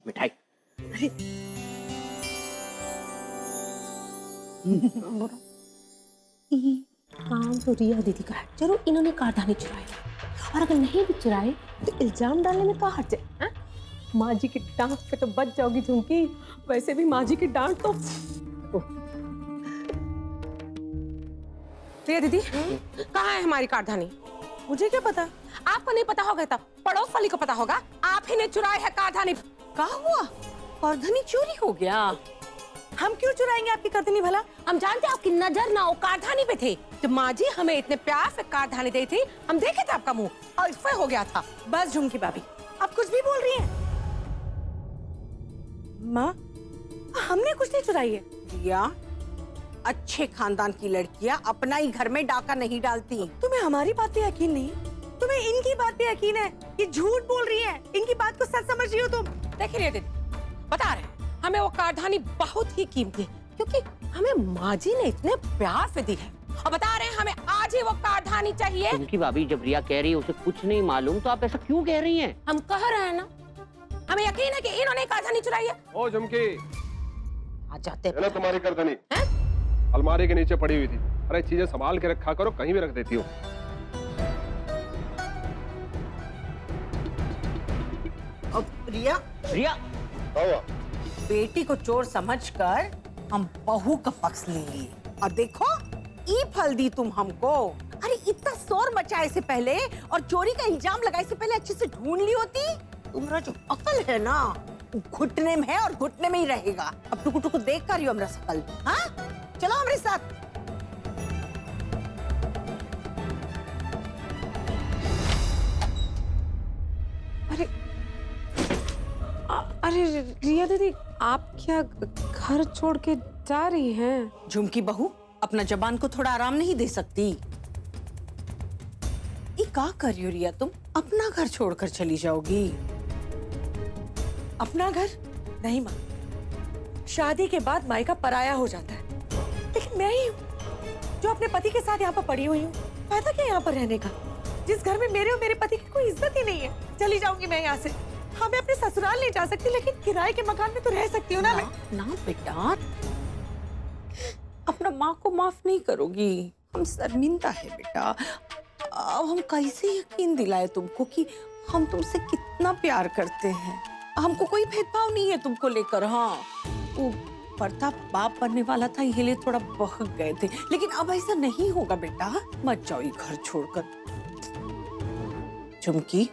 मिठाई। काम तो रिया दीदी का है, जरूर इन्होंने कारदानी चुराया, और अगर नहीं भी चुराए तो इल्जाम डालने में क्या हर्ज है? माँ जी की डांट पे तो बच जाओगी झुमकी, वैसे भी माँ जी की डांट तो। रिया दीदी कहाँ है हमारी कारदानी? मुझे क्या पता, आपको नहीं पता होगा तब पड़ोस वाली को पता होगा। आप ही ने चुराई है कारदानी। क्या हुआ? कारदानी चोरी हो गया? हम क्यों चुराएंगे आपकी कारदानी भला? हम जानते हैं आपकी नजर ना वो कारदानी पे थे। जब माँ जी हमें इतने प्यार से कारदानी दी थी, हम देखे थे आपका मुंह और इस हो गया था। बस झुमकी भाभी, आप कुछ भी बोल रही हैं। माँ, हमने कुछ नहीं चुराई है। रिया, अच्छे खानदान की लड़कियां अपना ही घर में डाका नहीं डालती। तुम्हें हमारी बात पे यकीन नहीं, तुम्हें इनकी बात पे यकीन है। ये झूठ बोल रही है, इनकी बात को सच समझ रही हो तुम। देखिए रिया दीदी, बता रहे हैं हमें वो कारदानी बहुत ही कीमती है, क्योंकि हमें माँ जी ने इतने प्यार से दी है। और बता रहे हैं हमें आज ही वो कारदानी चाहिए। झुमकी भाभी, जब रिया कह रही है उसे कुछ नहीं मालूम, तो आप ऐसा क्यों कह रही हैं? हम कह रहे हैं ना, हमें यकीन है कि इन्होंने कारदानी चुराई है। ओ झुमकी, आ जाते है ना तुम्हारी कारदानी? हैं? अलमारी के नीचे पड़ी हुई थी। अरे चीजें संभाल के रखा करो, कहीं भी रख देती हो। अब रिया, रिया, बेटी को चोर समझकर हम बहू का पक्ष ले लिए, और देखो ई फल दी तुम हमको। अरे इतना शोर मचाए से पहले और चोरी का इल्जाम लगाए से पहले अच्छे से ढूंढ ली होती। तुम्हारा जो अकल है ना, वो घुटने में है और घुटने में ही रहेगा। अब टुकु टुकु देख कर ही हमरा सकल। हाँ, चलो हमारे साथ। अरे अरे रिया दीदी, आप क्या घर छोड़ के जा रही हैं? झुमकी बहू, अपना जबान को थोड़ा आराम नहीं दे सकती? ये क्या कर रही हो रिया तुम? अपना घर छोड़कर चली जाओगी? अपना घर नहीं माँ, शादी के बाद मायका पराया हो जाता है। लेकिन मैं ही हूँ जो अपने पति के साथ यहाँ पर पड़ी हुई हूँ। फायदा क्या यहाँ पर रहने का, जिस घर में मेरे और मेरे पति की कोई इज्जत ही नहीं है। चली जाऊंगी मैं यहाँ से। हाँ, मैं अपने ससुराल नहीं जा सकती, लेकिन किराए के मकान में तो रह सकती हूँ ना मैं। ना बेटा, अपना माँ को माफ नहीं करोगी? हम शर्मिंदा है बेटा। अब हम कैसे यकीन दिलाए तुमको कि हम तुमसे कितना प्यार करते हैं। हमको कोई भेदभाव नहीं है तुमको लेकर। हाँ, वो प्रताप बाप बनने वाला था, ये लिए थोड़ा बहक गए थे, लेकिन अब ऐसा नहीं होगा बेटा। मत जाओ ये घर छोड़कर। झुमकी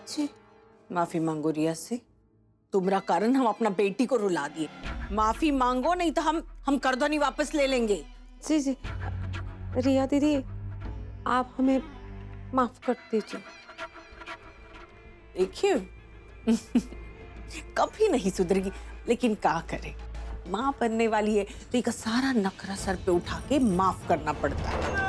जी, माफी मांगो रिया से। तुम्हारा कारण हम अपना बेटी को रुला दिए। माफी मांगो, नहीं तो हम कारदानी वापस ले लेंगे। जी जी, रिया दीदी, आप हमें माफ कर दीजिए। देखिए कभी नहीं सुधरेगी, लेकिन क्या करे, माँ बनने वाली है तो एक सारा नखरा सर पे उठा के माफ करना पड़ता है।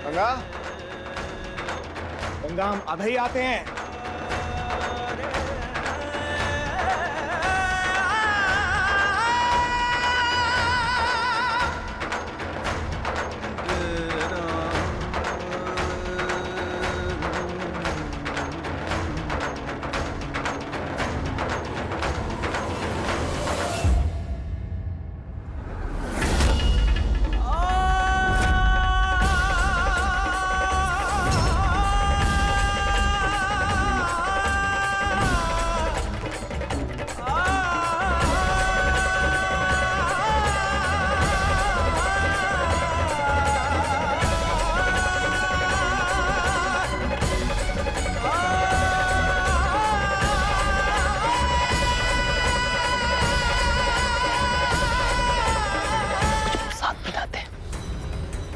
गंगा, गंगा, हम आधा ही आते हैं।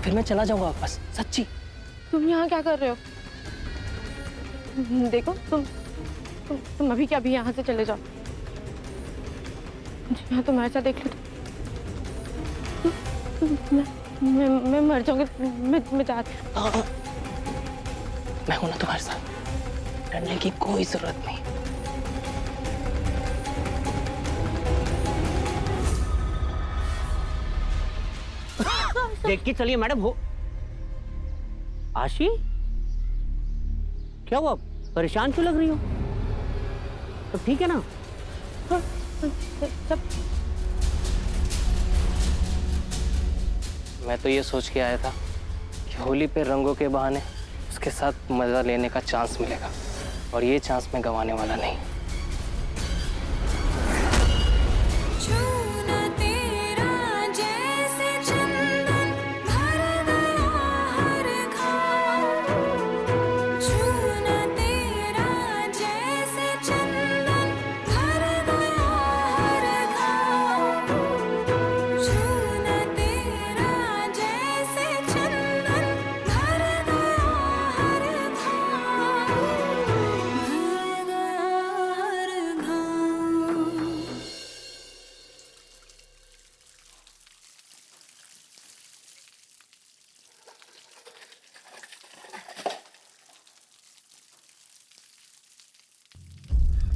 फिर मैं चला जाऊंगा वापस, सच्ची। तुम यहाँ क्या कर रहे हो? देखो तुम अभी क्या भी यहाँ से चले जाओ। यहाँ तुम्हारे साथ देख लो मैं मर जाऊंगी। मैं जाती हूँ। मैं हूं ना तुम्हारे साथ, डरने की कोई जरूरत नहीं। देख के चलिए मैडम। हो आशी, क्या हुआ? परेशान क्यों लग रही हो? सब ठीक है ना? सब मैं तो ये सोच के आया था कि होली पे रंगों के बहाने उसके साथ मजा लेने का चांस मिलेगा, और ये चांस मैं गंवाने वाला नहीं।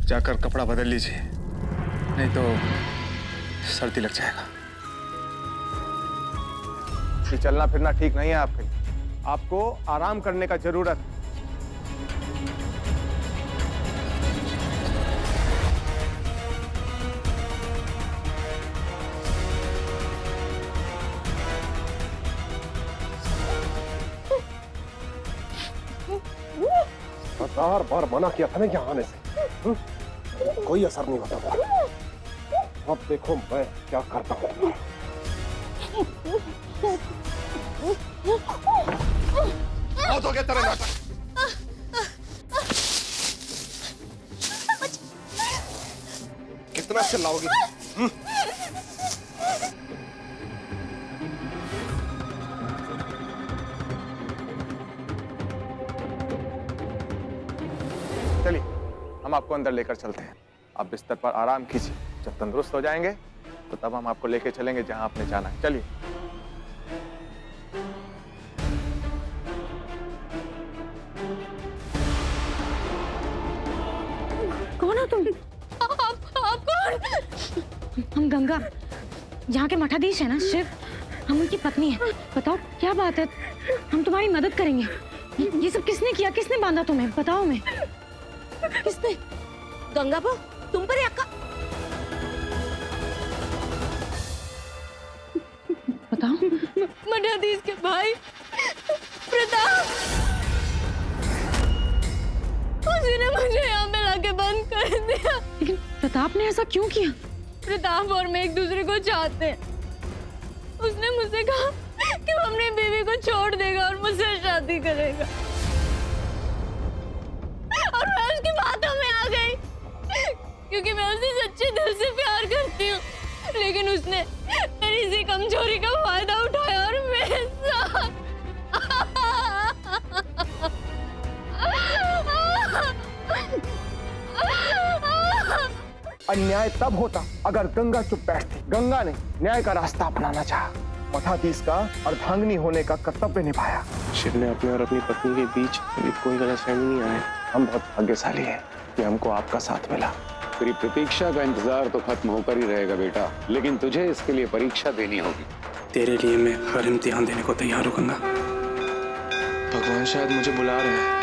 जाकर कपड़ा बदल लीजिए, नहीं तो सर्दी लग जाएगा। ये चलना फिरना ठीक नहीं है आपके लिए, आपको आराम करने का जरूरत है। बार बार मना किया था ना यहाँ आने से, कोई असर नहीं होता था। अब देखो मैं क्या करता हूँ। बहुत हो गया तेरा नाटक। कितना चिल्लाओगी? चलिए हम आपको अंदर लेकर चलते हैं। आप बिस्तर पर आराम कीजिए, जब तंदुरुस्त हो जाएंगे तो तब हम आपको लेकर चलेंगे जहां आपने जाना है। चलिए। कौन हो तुम? आप कौन? हम गंगा, यहाँ के मठाधीश है ना शिव, हम उनकी पत्नी है। बताओ क्या बात है, हम तुम्हारी मदद करेंगे। ये सब किसने किया, किसने बांधा तुम्हें, बताओ हमें। किसने? गंगा बो, तुम पर अक्का? बताओ। मठाधीश के भाई प्रताप, उसने मुझे यहाँ पे लाके बंद कर दिया। लेकिन प्रताप ने ऐसा क्यों किया? प्रताप और मैं एक दूसरे को चाहते हैं। उसने मुझसे कहा कि वो अपनी बीवी को छोड़ देगा और मुझसे शादी करेगा, और मैं उसकी बातों में आ गई क्योंकि मैं उसे सच्चे दिल से प्यार करती हूँ। लेकिन उसने मेरी इसी कमजोरी का फायदा उठाया और मेरे साथ अन्याय तब होता अगर गंगा चुप बैठती। गंगा ने न्याय का रास्ता अपनाना चाहा, मठाधीश का अर्धांगिनी होने का कर्तव्य निभाया। शिव ने अपने और अपनी पत्नी के बीच कोई गलतफहमी नहीं आए। हम बहुत भाग्यशाली हैं कि हमको आपका साथ मिला। तेरी प्रतीक्षा का इंतजार तो खत्म होकर ही रहेगा बेटा, लेकिन तुझे इसके लिए परीक्षा देनी होगी। तेरे लिए मैं हर इम्तिहान देने को तैयार हूँ गंगा। भगवान शायद मुझे बुला रहे हैं।